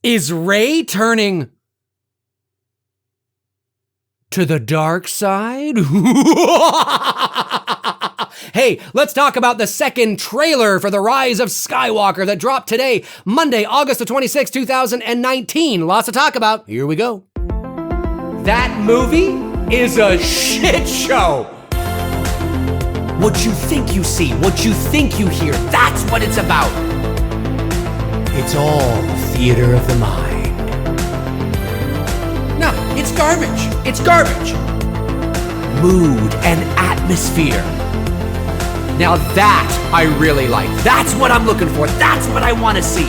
Is Rey turning to the dark side? Hey, let's talk about the second trailer for the Rise of Skywalker that dropped today, Monday, August the 26th, 2019. Lots to talk about. Here we go. That movie is a shit show. What you think you see, what you think you hear, that's what it's about. It's all theater of the mind. No, it's garbage. It's garbage. Mood and atmosphere. Now that I really like. That's what I'm looking for. That's what I want to see.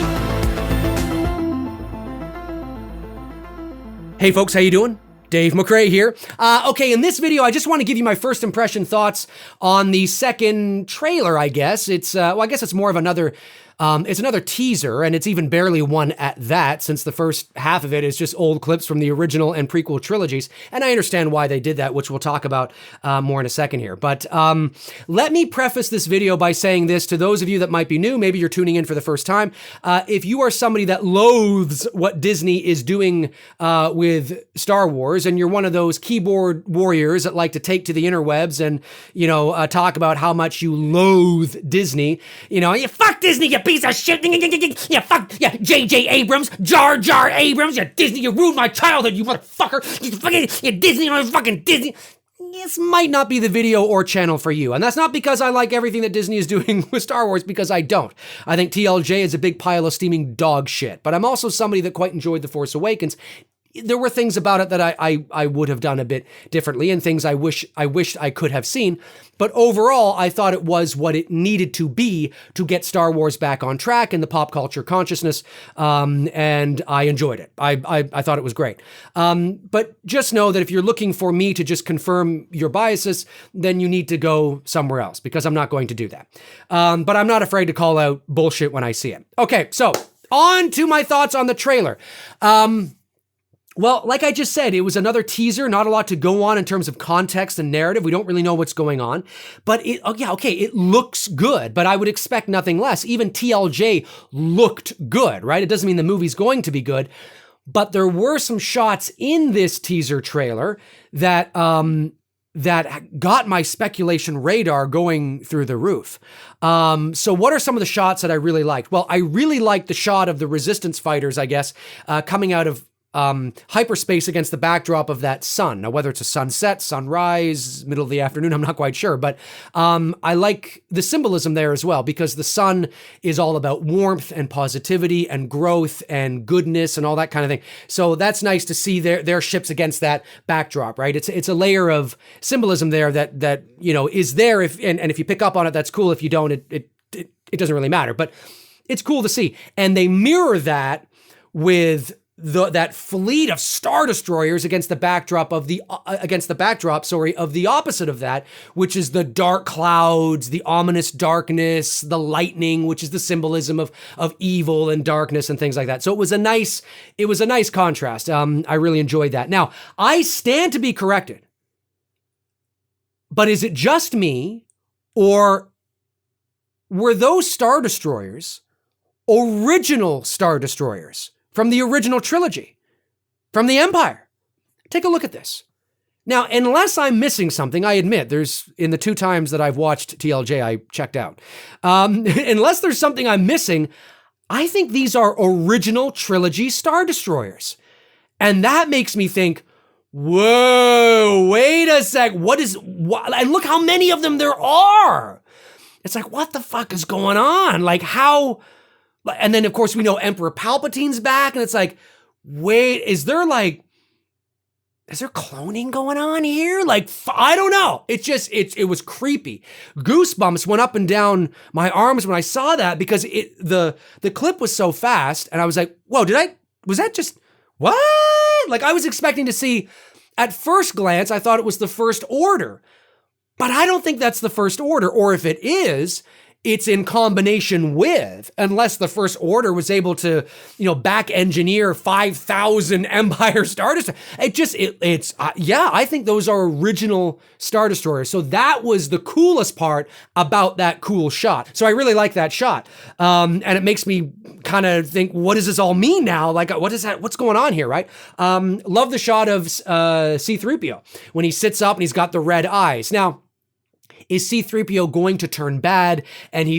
Hey folks, how you doing? Dave McRae here. Okay, in this video, I just want to give you my first impression thoughts on the second trailer, I guess. I guess it's more of another, it's another teaser, and it's even barely one at that, since the first half of it is just old clips from the original and prequel trilogies, and I understand why they did that, which we'll talk about more in a second here. But let me preface this video by saying this to those of you that might be new, maybe you're tuning in for the first time. If you are somebody that loathes what Disney is doing with Star Wars, and you're one of those keyboard warriors that like to take to the interwebs and, talk about how much you loathe Disney, you fuck Disney, you piece of shit, yeah, fuck, yeah, J.J. Abrams, Jar Jar Abrams, you Disney, you ruined my childhood, you motherfucker, you Disney, you fucking Disney. This might not be the video or channel for you. And that's not because I like everything that Disney is doing with Star Wars, because I don't. I think TLJ is a big pile of steaming dog shit. But I'm also somebody that quite enjoyed The Force Awakens. There were things about it that I would have done a bit differently, and things I wished I could have seen. But overall, I thought it was what it needed to be to get Star Wars back on track in the pop culture consciousness, and I enjoyed it. I thought it was great. But just know that if you're looking for me to just confirm your biases, then you need to go somewhere else, because I'm not going to do that. But I'm not afraid to call out bullshit when I see it. Okay, so on to my thoughts on the trailer. Well, like I just said, it was another teaser, not a lot to go on in terms of context and narrative. We don't really know what's going on, but it looks good, but I would expect nothing less. Even TLJ looked good, right? It doesn't mean the movie's going to be good, but there were some shots in this teaser trailer that got my speculation radar going through the roof. So what are some of the shots that I really liked? Well, I really liked the shot of the Resistance fighters, I guess, coming out of hyperspace against the backdrop of that sun. Now, whether it's a sunset, sunrise, middle of the afternoon, I'm not quite sure, but I like the symbolism there as well, because the sun is all about warmth and positivity and growth and goodness and all that kind of thing. So that's nice to see their ships against that backdrop, right? It's a layer of symbolism there that is there. And if you pick up on it, that's cool. If you don't, it doesn't really matter. But it's cool to see, and they mirror that with that fleet of Star Destroyers against the backdrop of the opposite of that, which is the dark clouds, the ominous darkness, the lightning, which is the symbolism of evil and darkness and things like that. So it was a nice contrast. I really enjoyed that. Now, I stand to be corrected, but is it just me, or were those Star Destroyers original Star Destroyers from the original trilogy, from the Empire? Take a look at this. Now, unless I'm missing something, I admit in the 2 times that I've watched TLJ, I checked out. Unless there's something I'm missing, I think these are original trilogy Star Destroyers. And that makes me think, whoa, wait a sec. And look how many of them there are. It's like, what the fuck is going on? Like, how? And then, of course, we know Emperor Palpatine's back, and it's like, wait, is there cloning going on here? Like, I don't know. It was creepy. Goosebumps went up and down my arms when I saw that, because the clip was so fast, and I was like, whoa, was that just, what? Like, I was expecting to see, at first glance, I thought it was the First Order, but I don't think that's the First Order, or if it is, it's in combination with, unless the First Order was able to, back engineer 5,000 Empire Star Destroyers. I think those are original Star Destroyers. So that was the coolest part about that cool shot. So I really like that shot. And it makes me kind of think, what does this all mean now? Like, what is that? What's going on here, right? Love the shot of C-3PO when he sits up and he's got the red eyes. Now, is C-3PO going to turn bad? And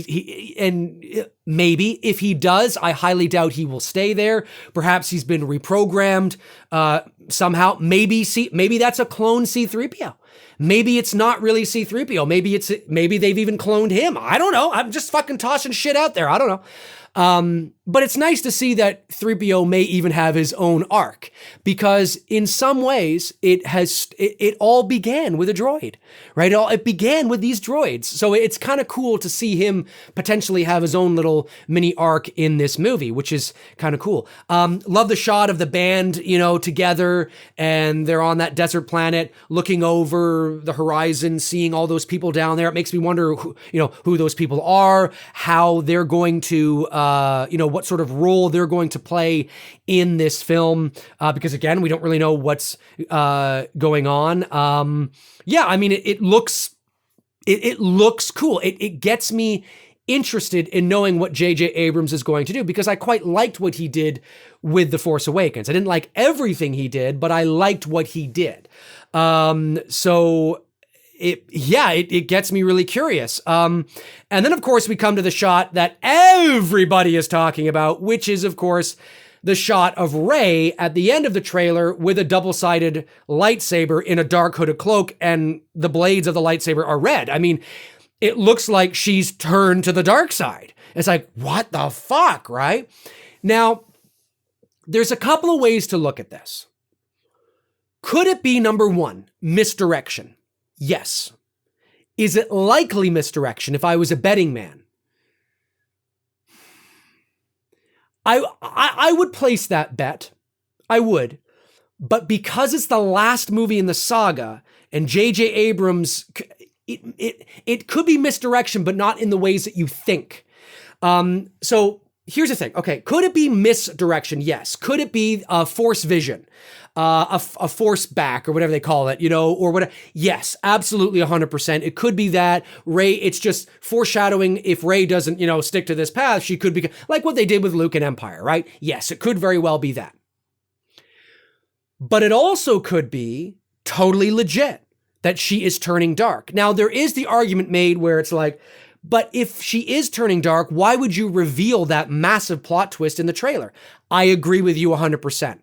and maybe if he does, I highly doubt he will stay there. Perhaps he's been reprogrammed somehow. Maybe that's a clone C-3PO. Maybe it's not really C-3PO. Maybe they've even cloned him. I don't know. I'm just fucking tossing shit out there. I don't know. But it's nice to see that 3PO may even have his own arc, because in some ways it all began with a droid, right? It began with these droids. So it's kind of cool to see him potentially have his own little mini arc in this movie, which is kind of cool. Love the shot of the band, together, and they're on that desert planet looking over the horizon, seeing all those people down there. It makes me wonder who those people are, how they're going to, what sort of role they're going to play in this film, because again, we don't really know what's going on. It looks cool. It gets me interested in knowing what J.J. Abrams is going to do, because I quite liked what he did with The Force Awakens. I didn't like everything he did, but I liked what he did. It gets me really curious. And then, of course, we come to the shot that everybody is talking about, which is, of course, the shot of Rey at the end of the trailer with a double-sided lightsaber in a dark hooded cloak, and the blades of the lightsaber are red. I mean, it looks like she's turned to the dark side. It's like, what the fuck, right? Now, there's a couple of ways to look at this. Could it be, number one, misdirection? Yes. Is it likely misdirection if I was a betting man? I would place that bet. I would. But because it's the last movie in the saga, and J.J. Abrams, it could be misdirection, but not in the ways that you think. So here's the thing. Okay, could it be misdirection? Yes. Could it be a force vision? A force back, or whatever they call it, or whatever. Yes, absolutely 100%. It could be that Rey, it's just foreshadowing. If Rey doesn't, stick to this path, she could be like what they did with Luke and Empire, right? Yes, it could very well be that. But it also could be totally legit that she is turning dark. Now, there is the argument made where it's like, but if she is turning dark, why would you reveal that massive plot twist in the trailer? I agree with you 100%.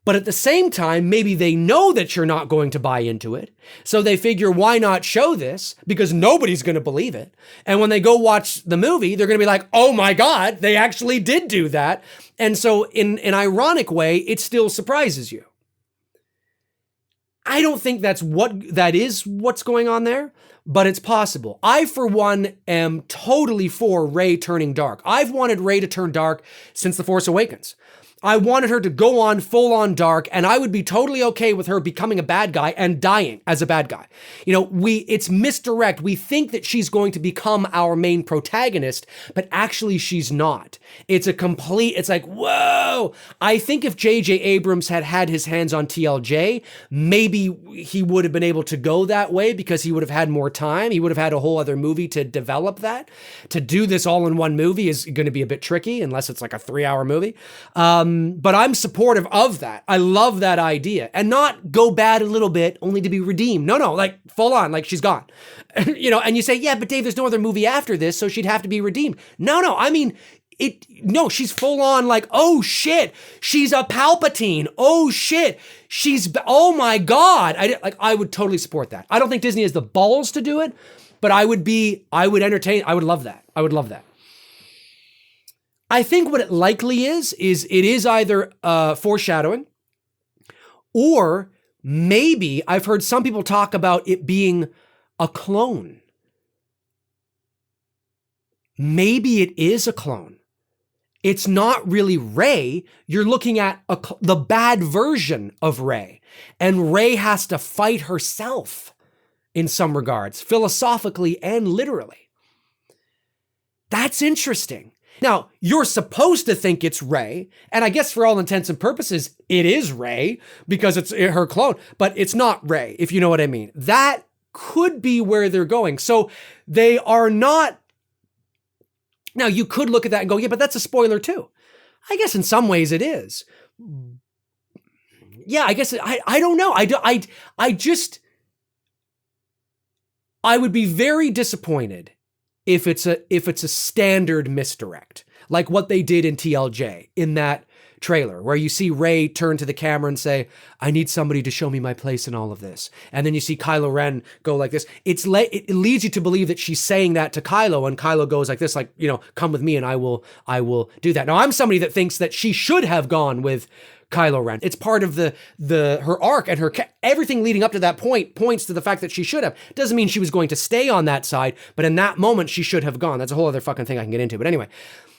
But at the same time, maybe they know that you're not going to buy into it. So they figure, why not show this? Because nobody's going to believe it. And when they go watch the movie, they're going to be like, oh my God, they actually did do that. And so in an ironic way, it still surprises you. I don't think that is what's going on there, but it's possible. I, for one, am totally for Rey turning dark. I've wanted Rey to turn dark since The Force Awakens. I wanted her to go on full on dark, and I would be totally okay with her becoming a bad guy and dying as a bad guy. It's misdirect. We think that she's going to become our main protagonist, but actually she's not. It's like, whoa. I think if J.J. Abrams had his hands on TLJ, maybe he would have been able to go that way, because he would have had more time. He would have had a whole other movie to develop that. To do this all in one movie is going to be a bit tricky, unless it's like a 3-hour movie. But I'm supportive of that. I love that idea. And not go bad a little bit only to be redeemed. No, like full on, like she's gone. And you say, yeah, but Dave, there's no other movie after this, so she'd have to be redeemed. No, I mean, she's full on like, oh shit, she's a Palpatine. Oh shit, oh my God. I would totally support that. I don't think Disney has the balls to do it, but I would love that. I would love that. I think what it likely is it is either foreshadowing, or maybe I've heard some people talk about it being a clone. Maybe it is a clone. It's not really Rey. You're looking at the bad version of Rey, and Rey has to fight herself in some regards, philosophically and literally. That's interesting. Now, you're supposed to think it's Rey, and I guess for all intents and purposes, it is Rey because it's her clone, but it's not Rey, if you know what I mean. That could be where they're going. So they are not. Now, you could look at that and go, yeah, but that's a spoiler too. I guess in some ways it is. Yeah, I guess I don't know. I would be very disappointed if it's a standard misdirect, like what they did in TLJ in that trailer, where you see Rey turn to the camera and say, I need somebody to show me my place in all of this. And then you see Kylo Ren go like this. It leads you to believe that she's saying that to Kylo, and Kylo goes like this, like, come with me and I will do that. Now, I'm somebody that thinks that she should have gone with Kylo Ren. It's part of her arc, and everything leading up to that point points to the fact that she should have. Doesn't mean she was going to stay on that side, but in that moment she should have gone. That's a whole other fucking thing I can get into. But anyway,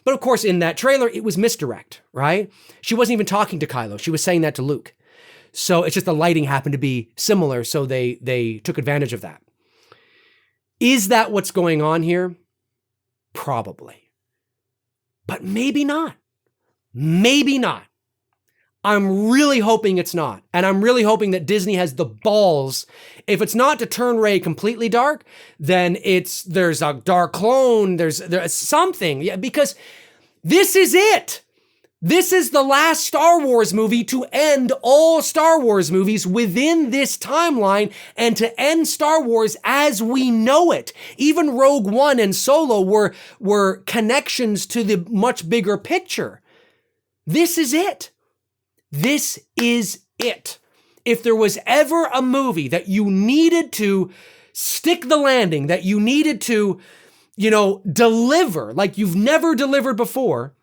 but of course in that trailer it was misdirect, right? She wasn't even talking to Kylo. She was saying that to Luke. So it's just the lighting happened to be similar, so they took advantage of that. Is that what's going on here? Probably. But maybe not. Maybe not. I'm really hoping it's not. And I'm really hoping that Disney has the balls. If it's not to turn Rey completely dark, then there's a dark clone, there's something. Yeah, because this is it. This is the last Star Wars movie to end all Star Wars movies within this timeline and to end Star Wars as we know it. Even Rogue One and Solo were connections to the much bigger picture. This is it. This is it. If there was ever a movie that you needed to stick the landing, that you needed to, deliver like you've never delivered before,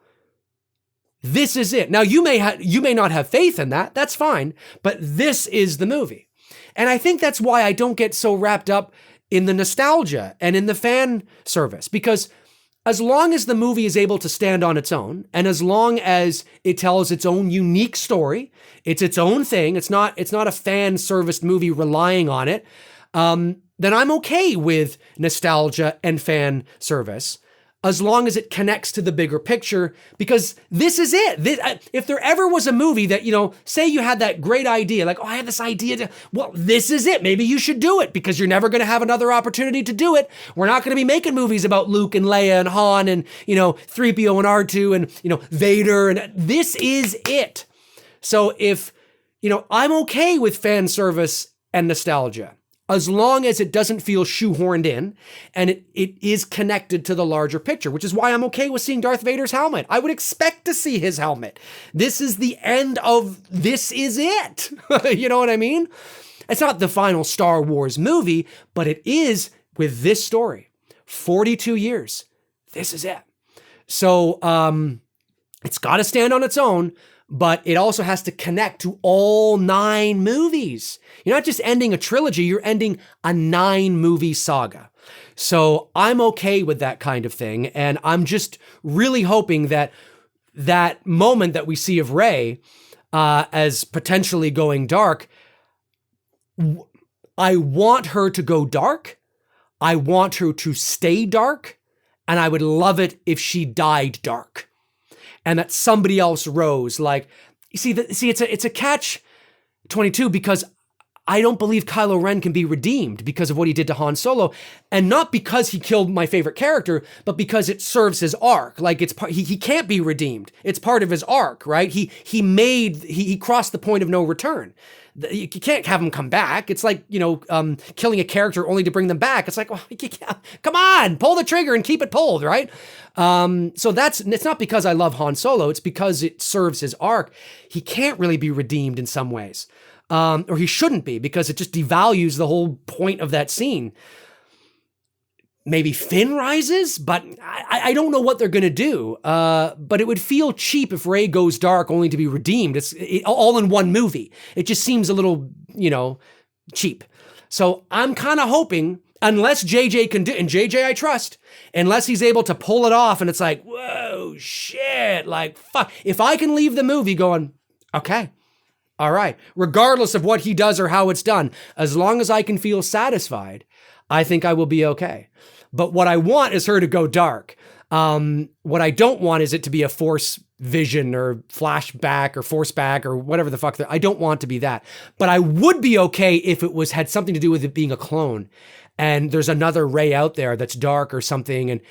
this is it. Now, you may not have faith in that. That's fine. But this is the movie. And I think that's why I don't get so wrapped up in the nostalgia and in the fan service, because as long as the movie is able to stand on its own, and as long as it tells its own unique story, it's its own thing, it's not a fan-serviced movie relying on it, then I'm okay with nostalgia and fan service, as long as it connects to the bigger picture, because this is it. If there ever was a movie that, say you had that great idea, like, I have this idea, well, this is it. Maybe you should do it, because you're never going to have another opportunity to do it. We're not going to be making movies about Luke and Leia and Han and, 3PO and R2 and, Vader. And this is it. So if, I'm okay with fan service and nostalgia, as long as it doesn't feel shoehorned in and it is connected to the larger picture, which is why I'm okay with seeing Darth Vader's helmet. I would expect to see his helmet. This is the end of this is it. You know what I mean? It's not the final Star Wars movie, but it is with this story. 42 years. This is it. So it's got to stand on its own, but it also has to connect to all 9 movies. You're not just ending a trilogy, you're ending a 9-movie saga. So I'm okay with that kind of thing. And I'm just really hoping that that moment that we see of Rey as potentially going dark, I want her to go dark. I want her to stay dark. And I would love it if she died dark, and that somebody else rose. Like, it's a catch-22, because I don't believe Kylo Ren can be redeemed because of what he did to Han Solo, and not because he killed my favorite character, but because it serves his arc. Like, he can't be redeemed. It's part of his arc, right? He crossed the point of no return. You can't have him come back. It's like, killing a character only to bring them back. It's like, well, come on, pull the trigger and keep it pulled, right? So it's not because I love Han Solo. It's because it serves his arc. He can't really be redeemed in some ways. Or he shouldn't be, because it just devalues the whole point of that scene. Maybe Finn rises, but I don't know what they're going to do. But it would feel cheap if Rey goes dark only to be redeemed. It's all in one movie. It just seems a little, cheap. So I'm kind of hoping, unless JJ can do, and JJ I trust, unless he's able to pull it off and it's like, whoa, shit, like, fuck. If I can leave the movie going, okay, all right, regardless of what he does or how it's done, as long as I can feel satisfied, I think I will be okay. But what I want is her to go dark. What I don't want is it to be a force vision or flashback or force back or whatever the fuck. I don't want to be that. But I would be okay if it had something to do with it being a clone and there's another Rey out there that's dark or something. And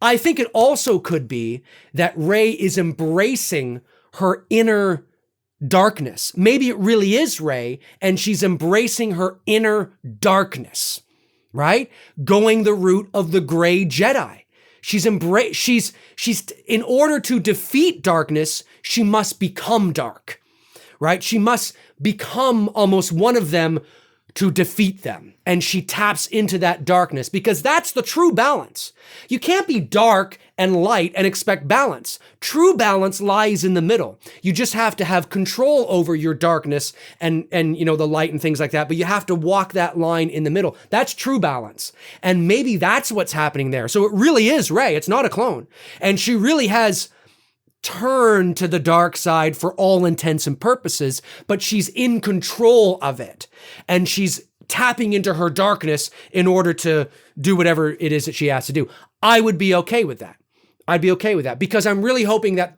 I think it also could be that Rey is embracing her inner darkness. Maybe it really is Rey and she's embracing her inner darkness, right? Going the route of the gray Jedi. She's in order to defeat darkness, she must become dark, right? She must become almost one of them to defeat them. And she taps into that darkness because that's the true balance. You can't be dark and light and expect balance. True balance lies in the middle. You just have to have control over your darkness and the light and things like that, but you have to walk that line in the middle. That's true balance. And maybe that's what's happening there. So it really is Rey. It's not a clone. And she really has turned to the dark side for all intents and purposes, but she's in control of it. And she's tapping into her darkness in order to do whatever it is that she has to do. I would be okay with that. I'd be okay with that because I'm really hoping that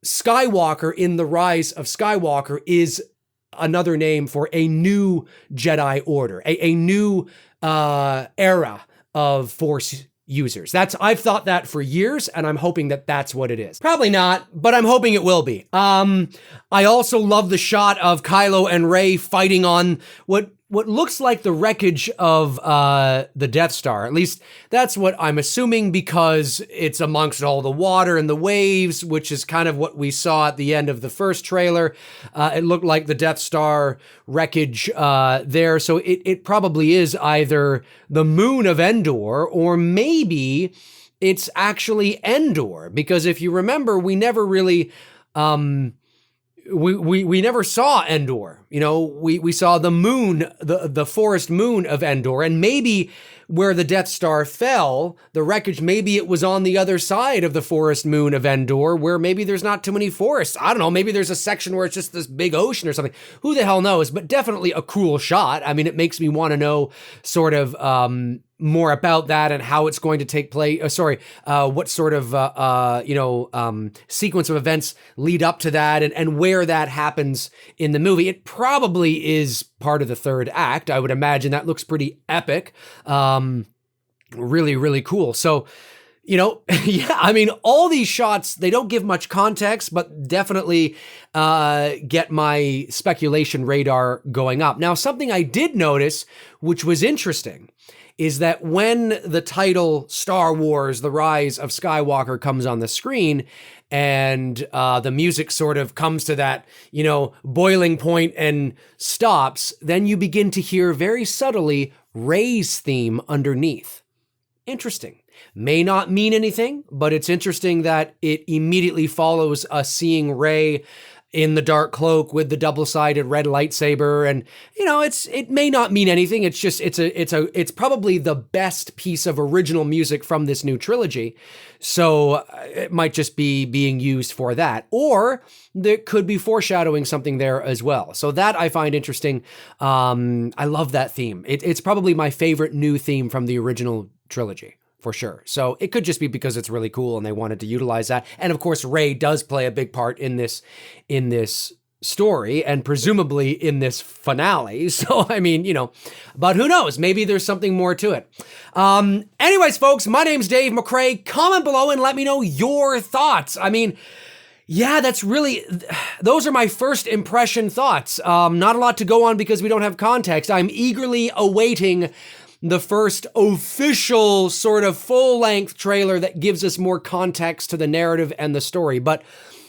Skywalker in the Rise of Skywalker is another name for a new Jedi Order, a new era of Force users. I've thought that for years, and I'm hoping that that's what it is. Probably not, but I'm hoping it will be. I also love the shot of Kylo and Rey fighting on what looks like the wreckage of the Death Star. At least that's what I'm assuming because it's amongst all the water and the waves, which is kind of what we saw at the end of the first trailer. It looked like the Death Star wreckage there. So it probably is either the moon of Endor or maybe it's actually Endor. Because if you remember, we never really... We never saw Endor. We saw the moon, the forest moon of Endor, and maybe where the Death Star fell, the wreckage, maybe it was on the other side of the forest moon of Endor, where maybe there's not too many forests. I don't know, maybe there's a section where it's just this big ocean or something. Who the hell knows? But definitely a cool shot. I mean, it makes me want to know sort of more about that and how it's going to take place. What sort of sequence of events lead up to that and where that happens in the movie. It probably is part of the third act. I would imagine that looks pretty epic. Really, really cool. So, yeah, I mean, all these shots, they don't give much context, but definitely get my speculation radar going up. Now, something I did notice, which was interesting, is that when the title Star Wars, The Rise of Skywalker comes on the screen and the music sort of comes to that, boiling point and stops, then you begin to hear very subtly Rey's theme underneath. Interesting. May not mean anything, but it's interesting that it immediately follows us seeing Rey in the dark cloak with the double-sided red lightsaber. And, it may not mean anything. It's just, it's probably the best piece of original music from this new trilogy. So it might just be being used for that, or there could be foreshadowing something there as well. So that I find interesting. I love that theme. It's probably my favorite new theme from the original trilogy. For sure. So it could just be because it's really cool and they wanted to utilize that. And of course, Rey does play a big part in this story and presumably in this finale. So, I mean, but who knows? Maybe there's something more to it. Anyways, folks, my name's Dave McRae. Comment below and let me know your thoughts. I mean, yeah, those are my first impression thoughts. Not a lot to go on because we don't have context. I'm eagerly awaiting the first official sort of full-length trailer that gives us more context to the narrative and the story. But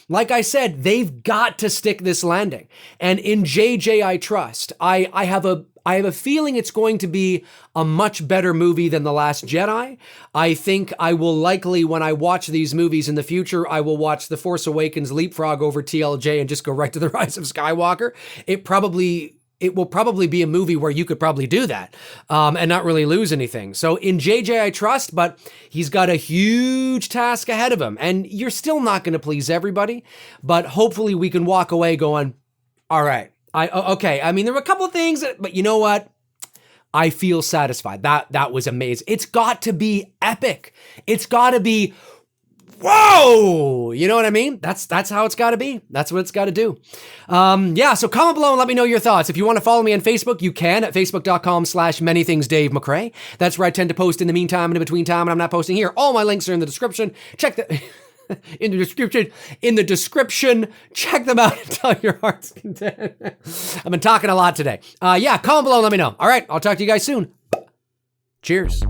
like I said, they've got to stick this landing. And in JJ I trust. I have a feeling it's going to be a much better movie than The Last Jedi. I think I will likely, when I watch these movies in the future, I will watch The Force Awakens leapfrog over TLJ and just go right to The Rise of Skywalker. It will probably be a movie where you could probably do that and not really lose anything. So in JJ, I trust, but he's got a huge task ahead of him. And you're still not going to please everybody, but hopefully we can walk away going, all right, okay. I mean, there were a couple of things, but you know what? I feel satisfied. That was amazing. It's got to be epic. It's got to be, whoa, you know what I mean? That's how it's got to be. That's what it's got to do. So comment below and let me know your thoughts. If you want to follow me on Facebook, you can at facebook.com/manythingsdavemcrae. That's where I tend to post in the meantime and in between time, and I'm not posting here. All my links are in the description. Check the in the description. Check them out until your heart's content. I've been talking a lot today. Comment below and let me know. All right, I'll talk to you guys soon. Cheers.